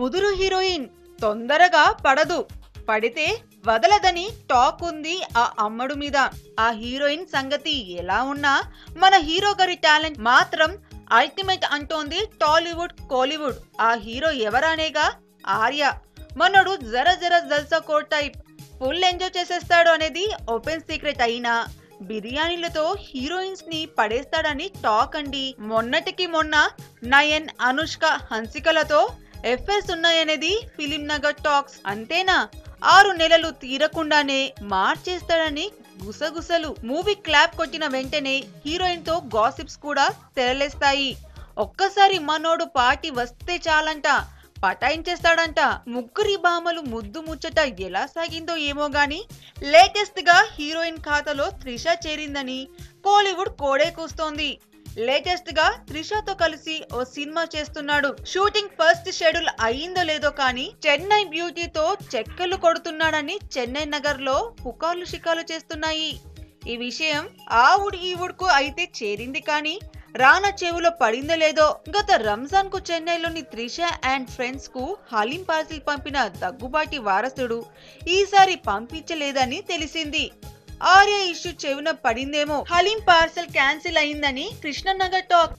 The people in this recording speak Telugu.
ముదురు హీరోయిన్ తొందరగా పడదు, పడితే వదలదని టాక్ ఉంది ఆ అమ్మడు మీద. ఆ హీరోయిన్ సంగతి ఎలా ఉన్నా మన హీరో గారి టాలెంట్ మాత్రం అల్టిమేట్ అంటోంది టాలీవుడ్ కోలీవుడ్. ఆ హీరో ఎవరనేగా ఆర్య. మనోడు జర జర జల్సా కోర్ టైప్, ఫుల్ ఎంజాయ్ చేసేస్తాడు అనేది ఓపెన్ సీక్రెట్ అయినా బిర్యానీలతో హీరోయిన్స్ ని పడేస్తాడని టాక్ అండి. మొన్నటికి మొన్న నయన్, అనుష్క, హన్సికలతో ఎఫ్ఐఆర్స్ ఉన్నాయనేది ఫిలిం నగర్ టాక్స్. అంతేనా, 6 నెలలు తీరకుండానే మార్చేస్తాడని గుసగుసలు. మూవీ క్లాప్ కొట్టిన వెంటనే హీరోయిన్ తో గాసిప్స్ కూడా తెరలేస్తాయి. ఒక్కసారి మనోడు పార్టీ వస్తే చాలంట పటాయించేస్తాడంట. ముగ్గురి భామలు ముద్దు ముచ్చట ఎలా సాగిందో ఏమో గాని లేటెస్ట్ గా హీరోయిన్ ఖాతాలో త్రిష చేరిందని కోలీవుడ్ కోడే కూస్తోంది. లేటెస్ట్ గా త్రిషతో కలిసి ఓ సినిమా చేస్తున్నాడు. షూటింగ్ ఫస్ట్ షెడ్యూల్ అయ్యిందో లేదో కానీ చెన్నై బ్యూటీతో చెక్కలు కొడుతున్నాడని చెన్నై నగర్ లో పుకార్లు షికార్లు చేస్తున్నాయి. ఈ విషయం ఆ వుడ్ ఈ వుడ్ కు అయితే చేరింది కానీ రానా చెవులో పడిందో లేదో. గత రంజాన్ కు చెన్నైలోని త్రిష అండ్ ఫ్రెండ్స్ కు హలీం పార్సిల్ పంపిన దగ్గుబాటి వారసుడు ఈసారి పంపించలేదని తెలిసింది. ఆర్య ఇష్యూ చెవిన పడిందేమో, హలీం పార్సల్ క్యాన్సిల్ అయిందని కృష్ణనగర్ టాక్.